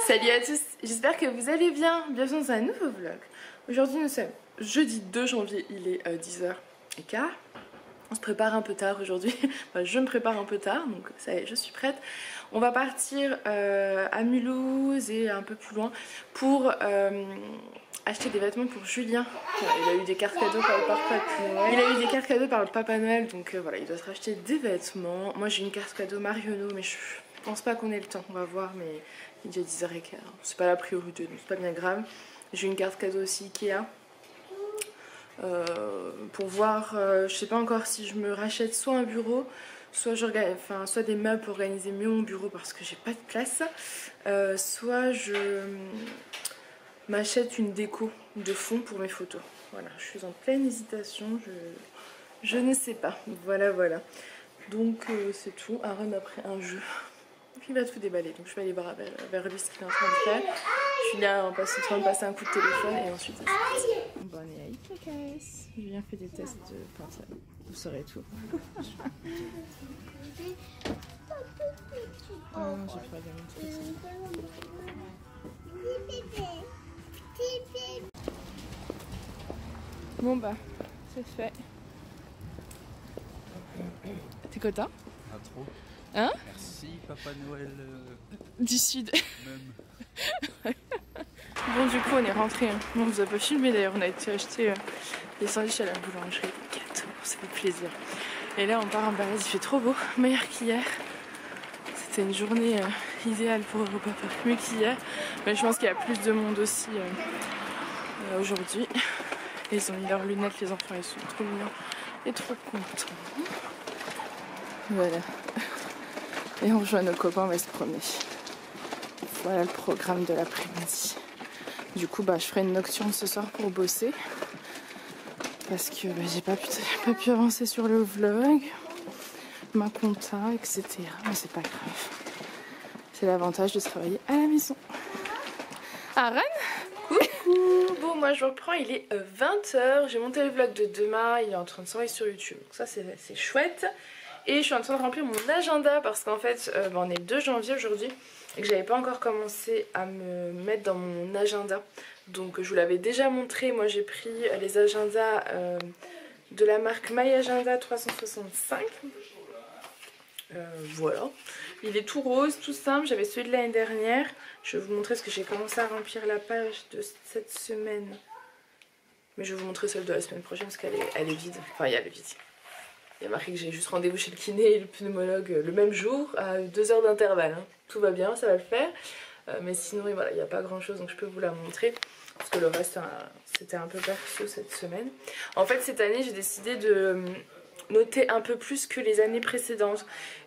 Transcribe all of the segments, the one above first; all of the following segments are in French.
Salut à tous, j'espère que vous allez bien. Bienvenue dans un nouveau vlog. Aujourd'hui nous sommes jeudi 2 janvier, il est 10h15. On se prépare un peu tard aujourd'hui, enfin, je me prépare un peu tard, donc ça y est, je suis prête. On va partir à Mulhouse et un peu plus loin pour acheter des vêtements pour Julien. Voilà, il a eu des cartes cadeaux par le Papa Noël. Il a eu des cartes cadeaux par le Papa Noël, donc voilà, il doit se racheter des vêtements. Moi j'ai une carte cadeau Marionneau, mais je pense pas qu'on ait le temps, on va voir, mais il est déjà 10h15. C'est pas la priorité, donc c'est pas bien grave. J'ai une carte cadeau aussi Ikea. Pour voir, je sais pas encore si je me rachète soit un bureau, soit, soit des meubles pour organiser mieux mon bureau parce que j'ai pas de place, soit je m'achète une déco de fond pour mes photos. Voilà, je suis en pleine hésitation, je ne sais pas. Voilà. Donc c'est tout. Aaron après un jeu. Il va tout déballer, donc je vais aller voir vers lui ce qu'il est en train de faire. Je suis là en train de passer un coup de téléphone et ensuite c'est parti. Bon, on est à Ikakas. Julien fait des tests de pantalon. Vous saurez tout. Oh, j'ai pas bien montré. Bon bah, c'est fait. T'es content? Pas trop. Hein? Merci Papa Noël. Du sud. Même. Bon, du coup on est rentré. On vous a pas filmé d'ailleurs, on a été acheter des sandwichs à la boulangerie, des gâteaux, ça fait plaisir. Et là on part en balade, il fait trop beau, meilleur qu'hier. C'était une journée idéale pour Europa Park, mieux qu'hier. Mais je pense qu'il y a plus de monde aussi aujourd'hui. Ils ont mis leurs lunettes, les enfants, ils sont trop mignons et trop contents. Voilà. Et on rejoint nos copains, on va se promener. Voilà le programme de l'après-midi. Du coup, je ferai une nocturne ce soir pour bosser. Parce que j'ai pas pu avancer sur le vlog, ma compta, etc. Mais c'est pas grave. C'est l'avantage de travailler à la maison. Aaron ? Coucou. Bon, moi je reprends, il est 20h. J'ai monté le vlog de demain, il est en train de s'envoyer sur YouTube. Donc ça c'est chouette. Et je suis en train de remplir mon agenda parce qu'en fait, on est le 2 janvier aujourd'hui et que j'avais pas encore commencé à me mettre dans mon agenda. Donc je vous l'avais déjà montré, moi j'ai pris les agendas de la marque My Agenda 365. Voilà. Il est tout rose, tout simple, j'avais celui de l'année dernière. Je vais vous montrer parce que j'ai commencé à remplir la page de cette semaine. Mais je vais vous montrer celle de la semaine prochaine parce qu'elle est vide. Enfin, elle est vide. Il y a marqué que j'ai juste rendez-vous chez le kiné et le pneumologue le même jour à 2 heures d'intervalle. Hein. Tout va bien, ça va le faire. Mais sinon, voilà, il n'y a pas grand chose donc je peux vous la montrer. Parce que le reste, c'était un peu perso cette semaine. En fait, cette année, j'ai décidé de noter un peu plus que les années précédentes.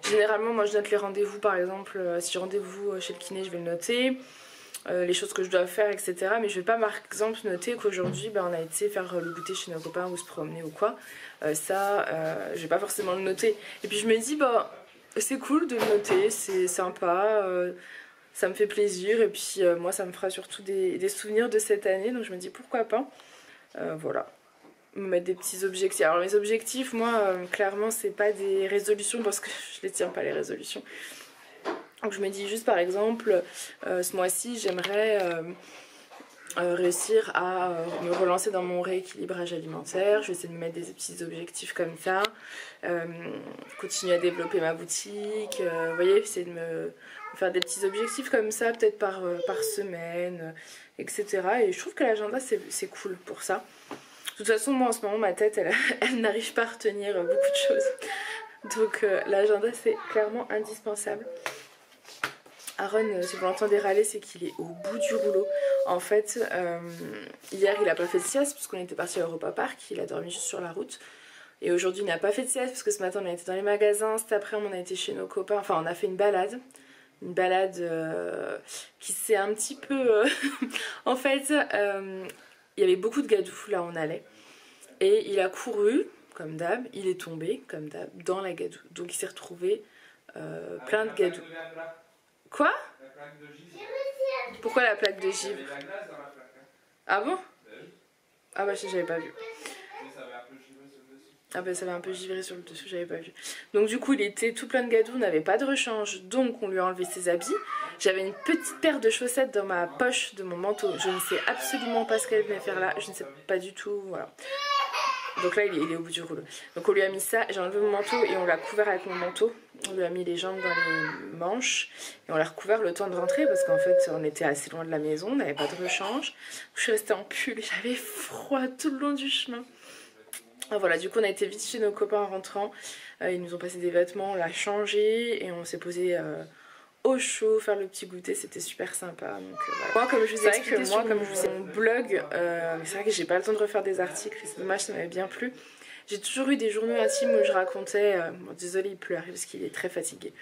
Généralement, moi, je note les rendez-vous. Par exemple, si j'ai rendez-vous chez le kiné, je vais le noter. Les choses que je dois faire, etc. Mais je vais pas par exemple noter qu'aujourd'hui on a été faire le goûter chez nos copains ou se promener ou quoi. Je vais pas forcément le noter. Et puis je me dis c'est cool de le noter, c'est sympa, ça me fait plaisir. Et puis moi ça me fera surtout des souvenirs de cette année. Donc je me dis pourquoi pas. Voilà. Me mettre des petits objectifs. Alors mes objectifs, moi clairement c'est pas des résolutions parce que je les tiens pas les résolutions. Donc je me dis juste par exemple, ce mois-ci j'aimerais réussir à me relancer dans mon rééquilibrage alimentaire. Je vais essayer de me mettre des petits objectifs comme ça, continuer à développer ma boutique, vous voyez, essayer de me faire des petits objectifs comme ça, peut-être par semaine, etc. Et je trouve que l'agenda c'est cool pour ça. De toute façon moi en ce moment ma tête elle n'arrive pas à retenir beaucoup de choses. Donc l'agenda c'est clairement indispensable. Aaron, si vous l'entendez râler, c'est qu'il est au bout du rouleau. En fait, hier il a pas fait de sieste parce qu'on était parti à Europa Park, il a dormi juste sur la route. Et aujourd'hui il n'a pas fait de sieste parce que ce matin on a été dans les magasins, cet après on a été chez nos copains, enfin on a fait une balade. Une balade qui s'est un petit peu... en fait, il y avait beaucoup de gadou là où on allait. Et il a couru, comme d'hab, il est tombé, comme d'hab, dans la gadoue. Donc il s'est retrouvé plein de gadou. Quoi? La plaque de givre. Pourquoi la plaque de givre? Il y avait de la glace dans la plaque. Hein. Ah bon? Ah bah j'avais pas vu. Ça avait un peu givré sur le dessus. Ah bah ça avait un peu givré sur le dessus, j'avais pas vu. Donc du coup il était tout plein de gadou, on n'avait pas de rechange, donc on lui a enlevé ses habits. J'avais une petite paire de chaussettes dans ma poche de mon manteau. Je ne sais absolument pas ce qu'elle venait faire là. Je ne sais pas du tout, voilà. Donc là il est au bout du rouleau. Donc on lui a mis ça, j'ai enlevé mon manteau et on l'a couvert avec mon manteau. On lui a mis les jambes dans les manches et on l'a recouvert le temps de rentrer parce qu'en fait on était assez loin de la maison, on n'avait pas de rechange. Je suis restée en pull et j'avais froid tout le long du chemin. Ah, voilà, du coup on a été vite chez nos copains en rentrant. Ils nous ont passé des vêtements, on l'a changé et on s'est posé au chaud, faire le petit goûter, c'était super sympa. Donc, voilà. Moi comme je vous ai expliqué sur mon blog, c'est vrai que j'ai pas le temps de refaire des articles, c'est dommage, ça m'avait bien plu. J'ai toujours eu des journaux intimes où je racontais, bon, désolé il pleut parce qu'il est très fatigué,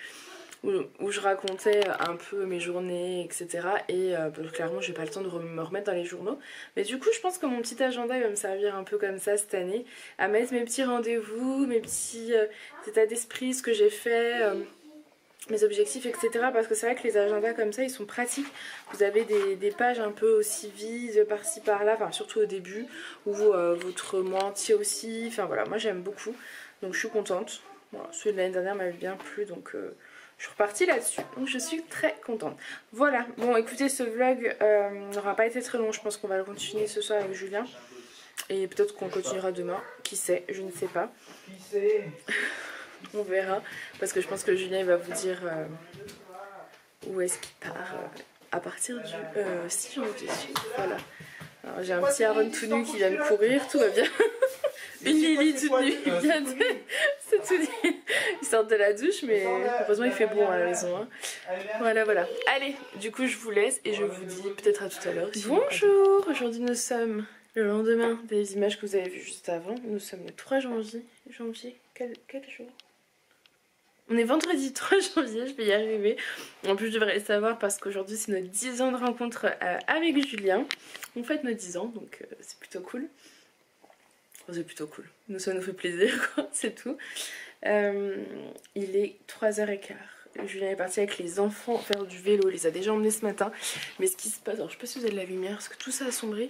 où je racontais un peu mes journées, etc. Et clairement j'ai pas le temps de me remettre dans les journaux. Mais du coup je pense que mon petit agenda il va me servir un peu comme ça cette année, à mettre mes petits rendez-vous, mes petits états d'esprit, ce que j'ai fait, mes objectifs, etc. Parce que c'est vrai que les agendas comme ça ils sont pratiques. Vous avez des pages un peu aussi vides par-ci par-là, enfin surtout au début, ou votre mois entier aussi. Enfin voilà, moi j'aime beaucoup, donc je suis contente. Voilà, celui de l'année dernière m'avait bien plu, donc je suis repartie là-dessus, donc je suis très contente. Voilà, bon écoutez, ce vlog n'aura pas été très long, je pense qu'on va le continuer ce soir avec Julien. Et peut-être qu'on continuera demain, qui sait, je ne sais pas. Qui sait. On verra, parce que je pense que Julien il va vous dire où est-ce qu'il part à partir du 6 janvier. Voilà. Alors j'ai un petit Aaron tout nu qui vient de courir, tout va bien. Une Lily toute nue, c'est tout nu. Il sort de la douche, mais heureusement il fait bon à la maison. Hein. Voilà, voilà. Allez, du coup je vous laisse et je vous dis peut-être à tout à l'heure. Bonjour, aujourd'hui nous sommes le lendemain des images que vous avez vues juste avant. Nous sommes le 3 janvier. Quel jour? On est vendredi 3 janvier, je vais y arriver. En plus je devrais le savoir parce qu'aujourd'hui c'est nos 10 ans de rencontre avec Julien. On fête nos 10 ans, donc c'est plutôt cool. Enfin, c'est plutôt cool, ça nous fait plaisir quoi, c'est tout. Il est 3h15. Julien est parti avec les enfants faire du vélo, il les a déjà emmenés ce matin. Mais ce qui se passe, alors je sais pas si vous avez de la lumière parce que tout ça a sombré.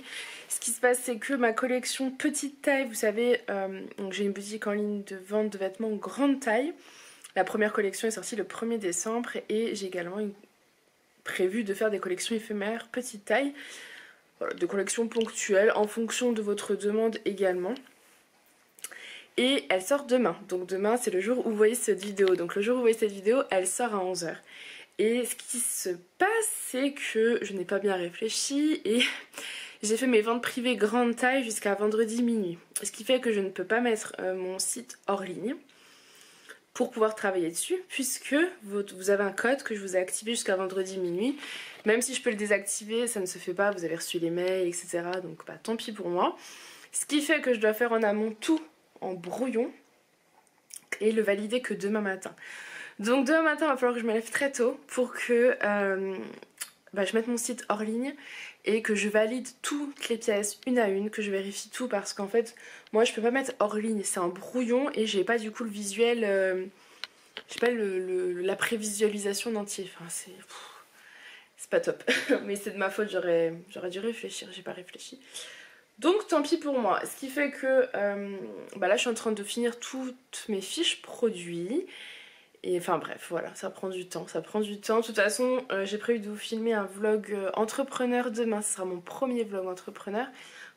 Ce qui se passe c'est que ma collection petite taille, vous savez, j'ai une boutique en ligne de vente de vêtements grande taille. La première collection est sortie le 1er décembre et j'ai également prévu de faire des collections éphémères petite taille. Voilà, des collections ponctuelles en fonction de votre demande également. Et elle sort demain. Donc demain c'est le jour où vous voyez cette vidéo. Donc le jour où vous voyez cette vidéo, elle sort à 11h. Et ce qui se passe c'est que je n'ai pas bien réfléchi et j'ai fait mes ventes privées grande taille jusqu'à vendredi minuit. Ce qui fait que je ne peux pas mettre mon site hors ligne pour pouvoir travailler dessus, puisque vous avez un code que je vous ai activé jusqu'à vendredi minuit. Même si je peux le désactiver, ça ne se fait pas, vous avez reçu les mails, etc. Donc bah, tant pis pour moi. Ce qui fait que je dois faire en amont tout en brouillon et le valider que demain matin. Donc demain matin, il va falloir que je me lève très tôt pour que je mette mon site hors ligne et que je valide toutes les pièces une à une, que je vérifie tout parce qu'en fait moi je peux pas mettre hors ligne, c'est un brouillon et j'ai pas du coup le visuel, j'ai pas la prévisualisation d'entier, enfin c'est pas top. Mais c'est de ma faute, j'aurais dû réfléchir, j'ai pas réfléchi. Donc tant pis pour moi, ce qui fait que là je suis en train de finir toutes mes fiches produits. Et enfin bref, voilà, ça prend du temps, De toute façon, j'ai prévu de vous filmer un vlog entrepreneur demain. Ce sera mon premier vlog entrepreneur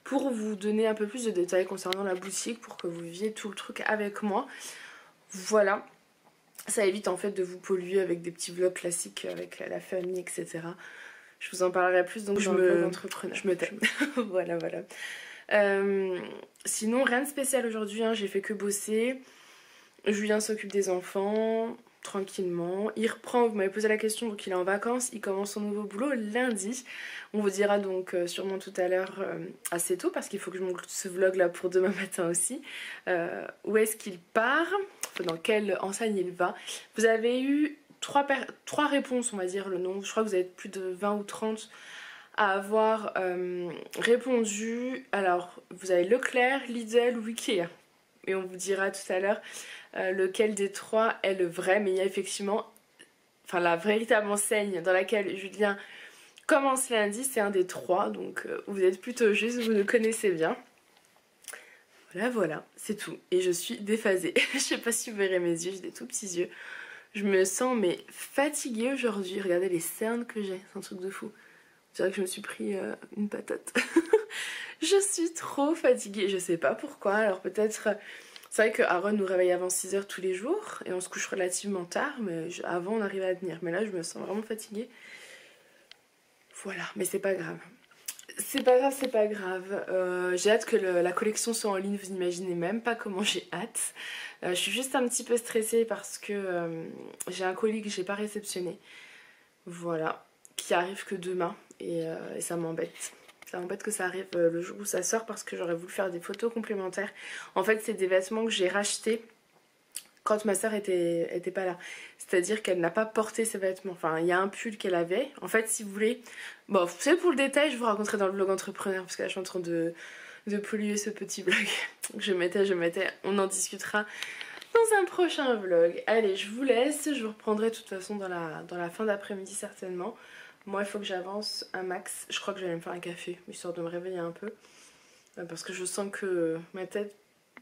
pour vous donner un peu plus de détails concernant la boutique, pour que vous viviez tout le truc avec moi. Voilà, ça évite en fait de vous polluer avec des petits vlogs classiques avec la famille, etc. Je vous en parlerai plus, donc je me tais. Voilà. Sinon, rien de spécial aujourd'hui, hein, j'ai fait que bosser. Julien s'occupe des enfants tranquillement, il reprend, vous m'avez posé la question, donc il est en vacances, il commence son nouveau boulot lundi. On vous dira donc sûrement tout à l'heure assez tôt parce qu'il faut que je monte ce vlog là pour demain matin aussi. Où est-ce qu'il part, enfin, dans quelle enseigne il va. Vous avez eu 3 réponses, on va dire le nombre, je crois que vous êtes plus de 20 ou 30 à avoir répondu. Alors vous avez Leclerc, Lidl ou Ikea. Et on vous dira tout à l'heure lequel des 3 est le vrai. Mais il y a effectivement, enfin la véritable enseigne dans laquelle Julien commence lundi, c'est un des 3. Donc vous êtes plutôt juste, vous nous connaissez bien. Voilà, c'est tout. Et je suis déphasée. Je sais pas si vous verrez mes yeux, j'ai des tout petits yeux. Je me sens mais fatiguée aujourd'hui. Regardez les cernes que j'ai, c'est un truc de fou. Je dirais que je me suis pris une patate. Je suis trop fatiguée, je sais pas pourquoi. Alors peut-être... C'est vrai que Aaron nous réveille avant 6 h tous les jours et on se couche relativement tard, mais avant on arrive à tenir. Mais là je me sens vraiment fatiguée. Voilà, mais c'est pas grave. C'est pas grave, c'est pas grave. J'ai hâte que la collection soit en ligne, vous n'imaginez même pas comment j'ai hâte. Je suis juste un petit peu stressée parce que j'ai un colis que j'ai pas réceptionné. Voilà, qui arrive que demain et ça m'embête. Ça m'embête que ça arrive le jour où ça sort parce que j'aurais voulu faire des photos complémentaires. En fait, c'est des vêtements que j'ai rachetés quand ma soeur était pas là. C'est-à-dire qu'elle n'a pas porté ces vêtements. Enfin, il y a un pull qu'elle avait. En fait, si vous voulez... Bon, c'est pour le détail, je vous raconterai dans le vlog entrepreneur parce que là, je suis en train de polluer ce petit vlog. Je mettais. On en discutera dans un prochain vlog. Allez, je vous laisse. Je vous reprendrai de toute façon dans la fin d'après-midi certainement. Moi, il faut que j'avance un max. Je crois que j'allais me faire un café, histoire de me réveiller un peu. Parce que je sens que ma tête,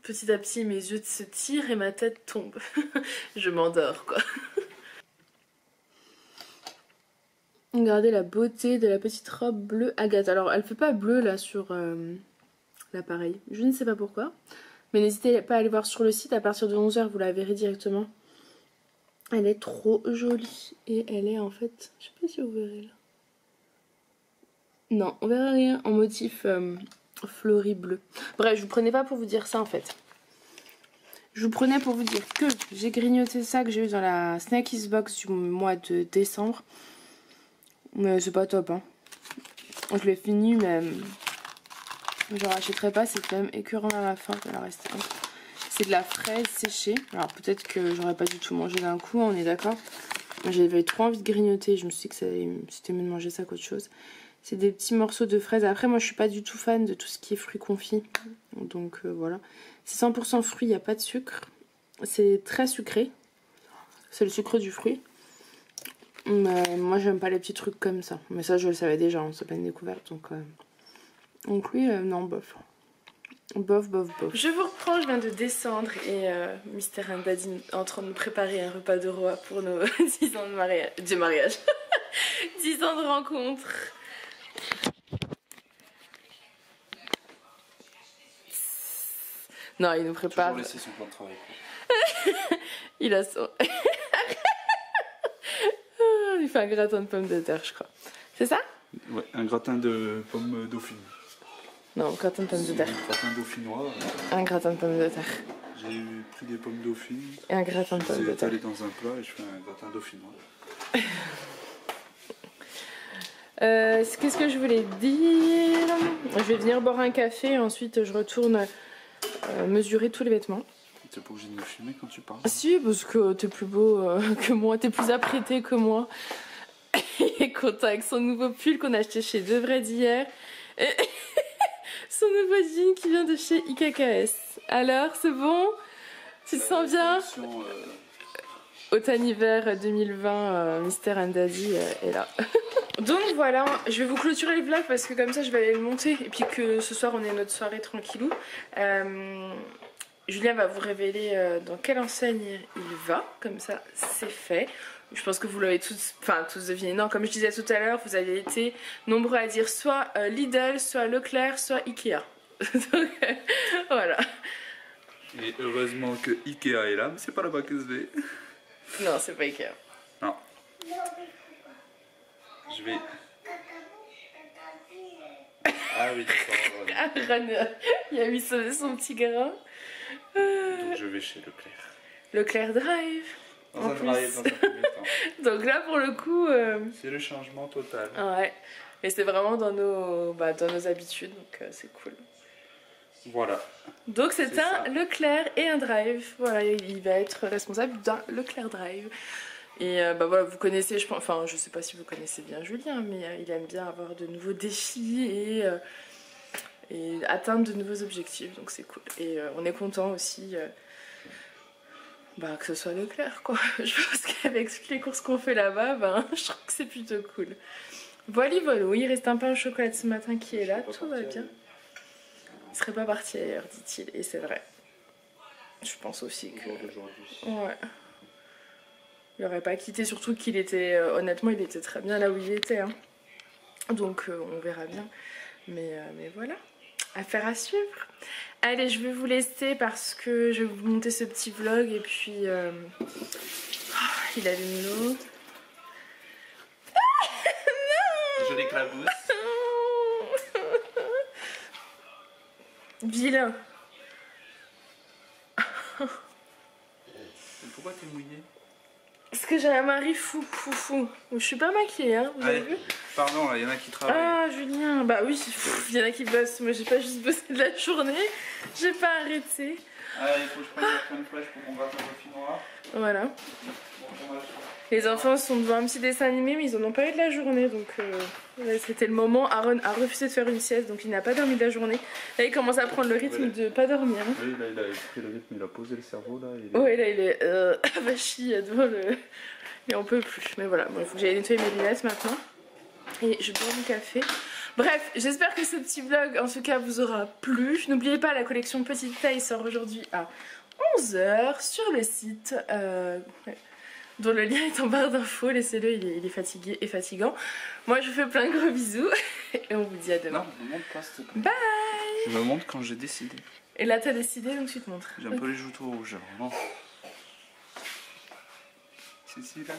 petit à petit, mes yeux se tirent et ma tête tombe. Je m'endors, quoi. Regardez la beauté de la petite robe bleue Agathe. Alors, elle fait pas bleu, là, sur l'appareil. Je ne sais pas pourquoi. Mais n'hésitez pas à aller voir sur le site. À partir de 11 h, vous la verrez directement. Elle est trop jolie. Et elle est, en fait... Je sais pas si vous verrez, là. Non, on verra rien en motif fleuri bleu. Bref, je vous prenais pas pour vous dire ça en fait. Je vous prenais pour vous dire que j'ai grignoté ça que j'ai eu dans la Snackies Box du mois de décembre. Mais c'est pas top, hein. Je l'ai fini, mais je rachèterai pas, c'est quand même écœurant à la fin. Il en reste un. C'est de la fraise séchée. Alors peut-être que j'aurais pas du tout mangé d'un coup, on est d'accord. J'avais trop envie de grignoter, je me suis dit que c'était mieux de manger ça qu'autre chose. C'est des petits morceaux de fraises. Après, moi, je suis pas du tout fan de tout ce qui est fruits confits. Donc, voilà. C'est 100% fruits, il n'y a pas de sucre. C'est très sucré. C'est le sucre du fruit. Mais moi, j'aime pas les petits trucs comme ça. Mais ça, je le savais déjà. Hein, c'est pas une découverte. Donc lui, non, bof. Bof. Je vous reprends, je viens de descendre. Et Mr. and Daddy est en train de nous préparer un repas de roi pour nos 10 ans de mariage. 10 ans de rencontre. Non, il nous prépare. Toujours laisser son plan de travail. Il a son. Il fait un gratin de pommes de terre, je crois. C'est ça? Ouais, un gratin de pommes dauphines. Non, un gratin de pommes de terre. Un gratin dauphinois. Un gratin de pommes de terre. J'ai pris des pommes dauphines. Et un gratin de pommes de terre. Je les dans un plat et je fais un gratin dauphinois. Qu'est-ce que je voulais dire? Je vais venir boire un café et ensuite je retourne mesurer tous les vêtements. T'es pas obligé de me filmer quand tu parles. Si, parce que t'es plus beau que moi, t'es plus apprêté que moi. Il est content avec son nouveau pull qu'on a acheté chez De Vrai d'hier. Et son nouveau jean qui vient de chez IKKS. Alors, c'est bon? Tu te sens bien? Automne-hiver 2020, Mr. and Daddy est là. Donc voilà, je vais vous clôturer le vlog parce que comme ça je vais aller le monter. Et puis que ce soir on ait notre soirée tranquillou. Julien va vous révéler dans quelle enseigne il va. Comme ça c'est fait. Je pense que vous l'avez tous deviné. Non, comme je disais tout à l'heure, vous avez été nombreux à dire soit Lidl, soit Leclerc, soit Ikea. Donc voilà. Et heureusement que Ikea est là, mais c'est pas là-bas que je vais. Non, c'est pas Ikea. Non. Je vais... Ah oui, d'accord. Aaron, il a mis son petit grain. Donc je vais chez Leclerc. Leclerc Drive. Dans un drive, dans un premier temps. Donc là, pour le coup... C'est le changement total. Ouais. Et c'est vraiment dans nos habitudes, donc c'est cool. Voilà. Donc c'est un Leclerc et un Drive. Voilà, il va être responsable d'un Leclerc Drive. Et voilà, vous connaissez, je pense, enfin je sais pas si vous connaissez bien Julien, mais il aime bien avoir de nouveaux défis et atteindre de nouveaux objectifs, donc c'est cool. Et on est content aussi que ce soit Leclerc, quoi. Je pense qu'avec toutes les courses qu'on fait là-bas, je trouve que c'est plutôt cool. Voilà, oui, il reste un pain au chocolat de ce matin qui est là, tout va bien. Il serait pas parti ailleurs, dit-il, et c'est vrai. Je pense aussi que... Aujourd'hui. Ouais. il aurait pas quitté, surtout qu'il était, honnêtement, il était très bien là où il était. Hein. Donc on verra bien. Mais voilà, affaire à suivre. Allez, je vais vous laisser parce que je vais vous monter ce petit vlog et puis il allume l'eau. Je l'éclabousse. Vilain. Pourquoi t'es mouillée? Parce que j'ai un mari fou. Je suis pas maquillée, hein, vous avez vu? Pardon, là, il y en a qui travaillent. Ah, Julien, bah oui, il y en a qui bossent. Moi, j'ai pas juste bossé de la journée, j'ai pas arrêté. Ah, il faut que je prenne la crème fraîche pour mon gratin de noir. Voilà. Les enfants sont devant un petit dessin animé, mais ils en ont pas eu de la journée, donc c'était le moment. Aaron a refusé de faire une sieste, donc il n'a pas dormi de la journée. Là, il commence à prendre le rythme de pas dormir. Hein. Oui, là, il a pris le rythme, il a posé le cerveau, là. Ouais, là, il est avachi devant le... Il en peut plus. Mais voilà, bon, il faut que j'aille nettoyer mes lunettes maintenant. Et je bois mon café. Bref, j'espère que ce petit vlog, en tout cas, vous aura plu. N'oubliez pas, la collection Petite Taille sort aujourd'hui à 11 h sur le site... dont le lien est en barre d'infos, laissez-le, il est fatigué et fatigant. Moi je vous fais plein de gros bisous et on vous dit à demain. Non, me montre pas s'il te plaît. Bye. Je me montre quand j'ai décidé. Et là t'as décidé donc tu te montres. J'ai un peu les joues tout rouges, vraiment. C'est si là.